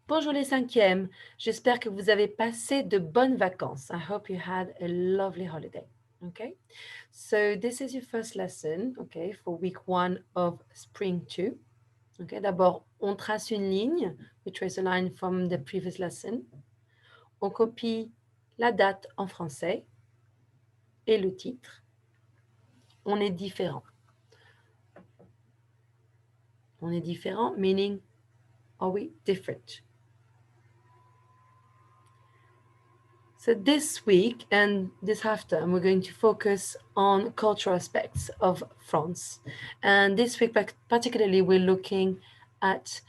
Bonjour les cinquièmes, j'espère que vous avez passé de bonnes vacances. I hope you had a lovely holiday. Okay, so this is your first lesson, okay, for week 1 of spring 2. Okay, d'abord, on trace une ligne, we trace a line from the previous lesson. On copie la date en français et le titre. On est différent. On est différent, meaning, are we different? So this week and this half term, we're going to focus on cultural aspects of France. And this week, particularly, we're looking at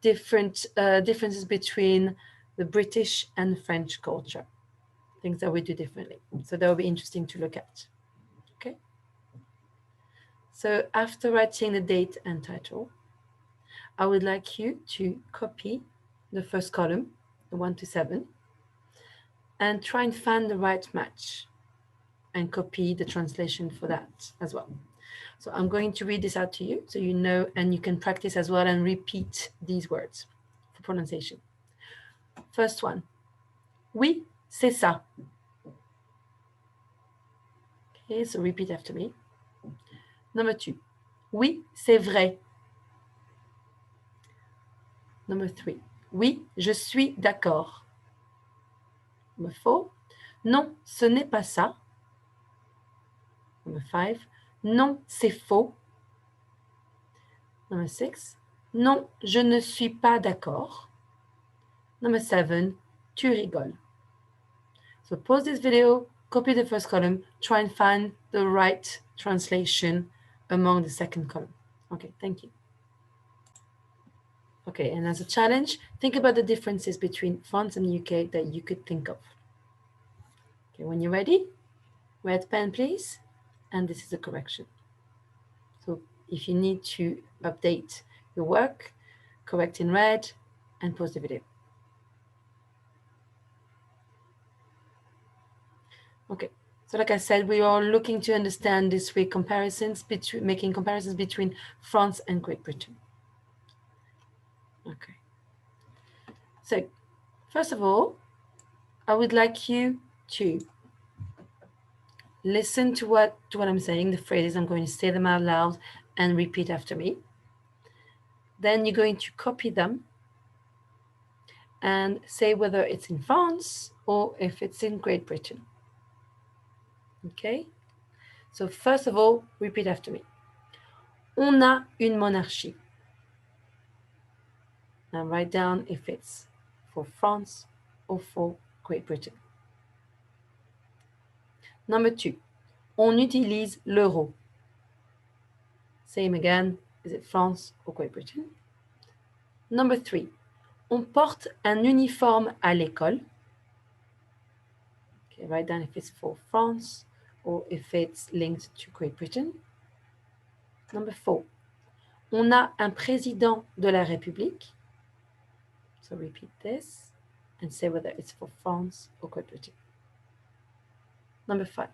different differences between the British and French culture, things that we do differently. So that will be interesting to look at. Okay. So after writing the date and title, I would like you to copy the first column, the 1 to 7, and try and find the right match and copy the translation for that as well. So I'm going to read this out to you so you know, and you can practice as well and repeat these words for pronunciation. First one. Oui, c'est ça. Okay, so repeat after me. Number 2. Oui, c'est vrai. Number 3. Oui, je suis d'accord. Number 4. Non, ce n'est pas ça. Number 5. Non, c'est faux. Number 6. Non, je ne suis pas d'accord. Number 7. Tu rigoles. So pause this video, copy the first column, try and find the right translation among the second column. Okay, thank you. Okay, and as a challenge, think about the differences between France and the UK that you could think of. Okay, when you're ready, red pen, please. And this is the correction. So if you need to update your work, correct in red and pause the video. Okay, so like I said, we are looking to understand this week making comparisons between France and Great Britain. Okay. So first of all, I would like you to listen to what I'm saying, the phrases. I'm going to say them out loud and repeat after me. Then you're going to copy them and say whether it's in France or if it's in Great Britain. Okay? So first of all, repeat after me. On a une monarchie. Now write down if it's for France or for Great Britain. Number 2, on utilise l'euro. Same again, is it France or Great Britain? Number 3, on porte un uniforme à l'école. Okay, write down if it's for France or if it's linked to Great Britain. Number 4, on a un président de la République. So repeat this and say whether it's for France or Great Britain. Number 5,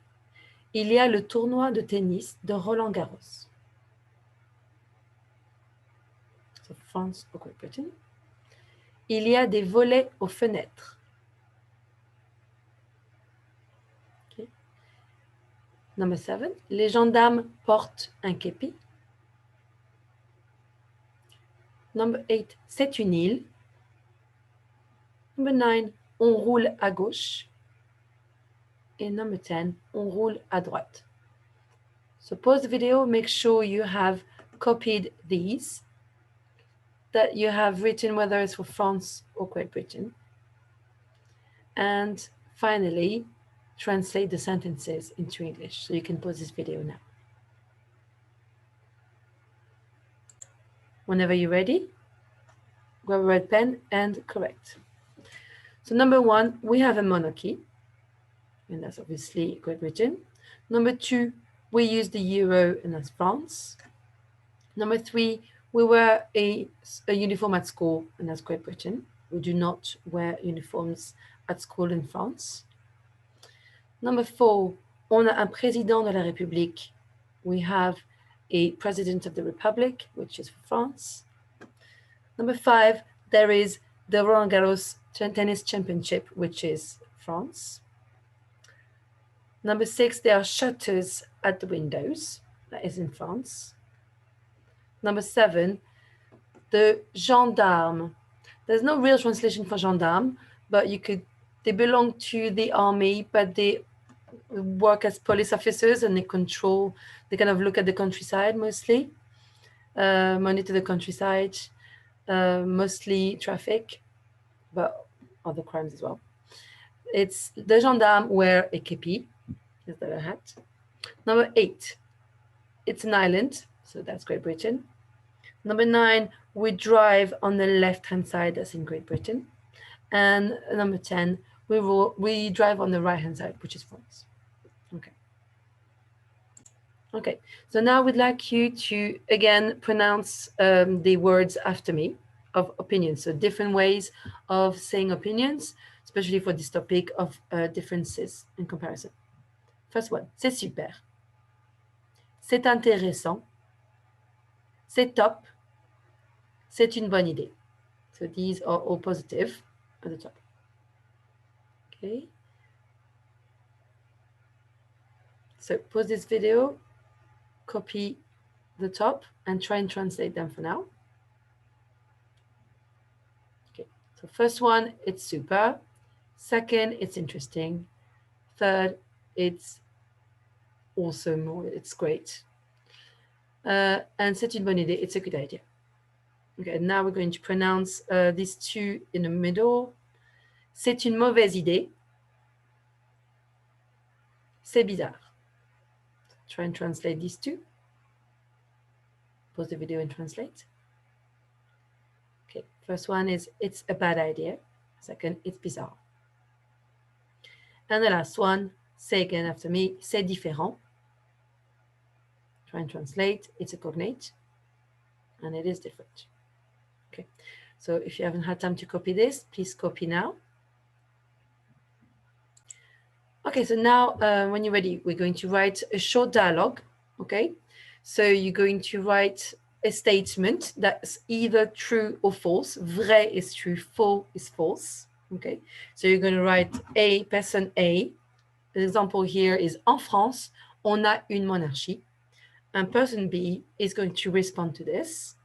il y a le tournoi de tennis de Roland Garros. So France or Great Britain. Il y a des volets aux fenêtres. Okay. Number 7, les gendarmes portent un képi. Number 8, c'est une île. Number 9, on roule à gauche. Et number 10, on roule à droite. So pause the video, make sure you have copied these, that you have written whether it's for France or Great Britain. And finally, translate the sentences into English. So you can pause this video now. Whenever you're ready, grab a red pen and correct. So number 1, we have a monarchy, and that's obviously Great Britain. Number 2, we use the euro, and that's France. Number 3, we wear a uniform at school, and that's Great Britain. We do not wear uniforms at school in France. Number 4, on a un président de la République. We have a president of the Republic, which is for France. Number 5, there is the Roland Garros Tennis Championship, which is France. Number 6, there are shutters at the windows. That is in France. Number 7, the gendarme. There's no real translation for gendarme, but they belong to the army, but they work as police officers and they kind of look at the countryside mostly, monitor the countryside, mostly traffic, but other crimes as well. It's the gendarme wear a képi, is that a hat? Number 8, it's an island, so that's Great Britain. Number 9, we drive on the left-hand side, that's in Great Britain. And number 10, we drive on the right-hand side, which is France. Okay, so now we'd like you to, again, pronounce the words after me of opinions. So different ways of saying opinions, especially for this topic of differences in comparison. First one, c'est super. C'est intéressant. C'est top. C'est une bonne idée. So these are all positive at the top. Okay. So pause this video, copy the top, and try and translate them for now. Okay, so first one, it's super. Second, it's interesting. Third, it's awesome, or it's great. And c'est une bonne idée, it's a good idea. Okay, now we're going to pronounce these two in the middle. C'est une mauvaise idée. C'est bizarre. Try and translate these two. Pause the video and translate. Okay, first one is it's a bad idea. Second, it's bizarre. And the last one, say again after me, c'est différent. Try and translate, it's a cognate, and it is different. Okay, so if you haven't had time to copy this, please copy now. Okay, so now when you're ready, we're going to write a short dialogue, okay? So you're going to write a statement that's either true or false. Vrai is true, faux is false, okay? So you're going to write A, person A. The example here is, en France, on a une monarchie. And person B is going to respond to this,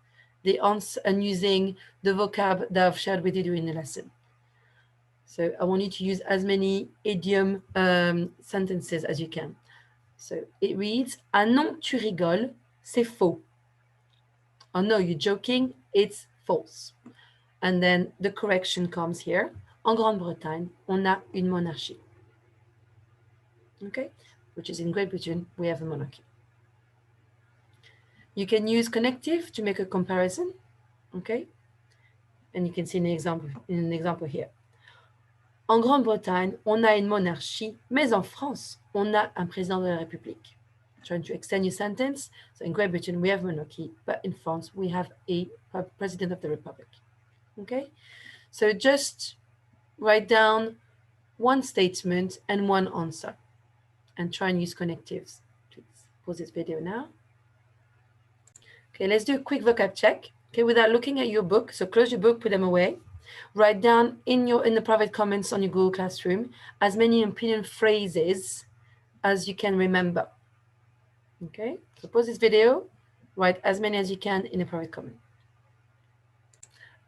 the answer, and using the vocab that I've shared with you during the lesson. So I want you to use as many idiom sentences as you can. So it reads, ah non, tu rigoles, c'est faux. Oh no, you're joking, it's false. And then the correction comes here. En Grande-Bretagne, on a une monarchie. Okay, which is in Great Britain, we have a monarchy. You can use connective to make a comparison, okay? And you can see an example here. En Grande-Bretagne, on a une monarchie, mais en France, on a un président de la République. Trying to extend your sentence. So in Great Britain, we have monarchy, but in France, we have a president of the Republic. Okay? So just write down one statement and one answer and try and use connectives. Please pause this video now. Okay, let's do a quick vocab check. Okay, without looking at your book. So close your book, put them away. Write down in the private comments on your Google Classroom as many opinion phrases as you can remember. Okay, so pause this video, write as many as you can in a private comment.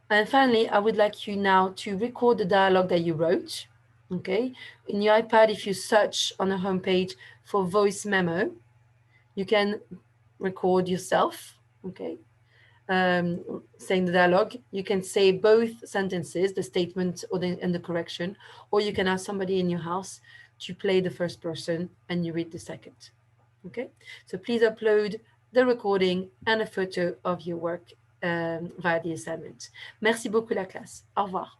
And finally, I would like you now to record the dialogue that you wrote. Okay, in your iPad, if you search on the homepage for voice memo, you can record yourself. Okay. Saying the dialogue, you can say both sentences, the statement and the correction, or you can ask somebody in your house to play the first person and you read the second. Okay, so please upload the recording and a photo of your work via the assignment. Merci beaucoup la classe. Au revoir.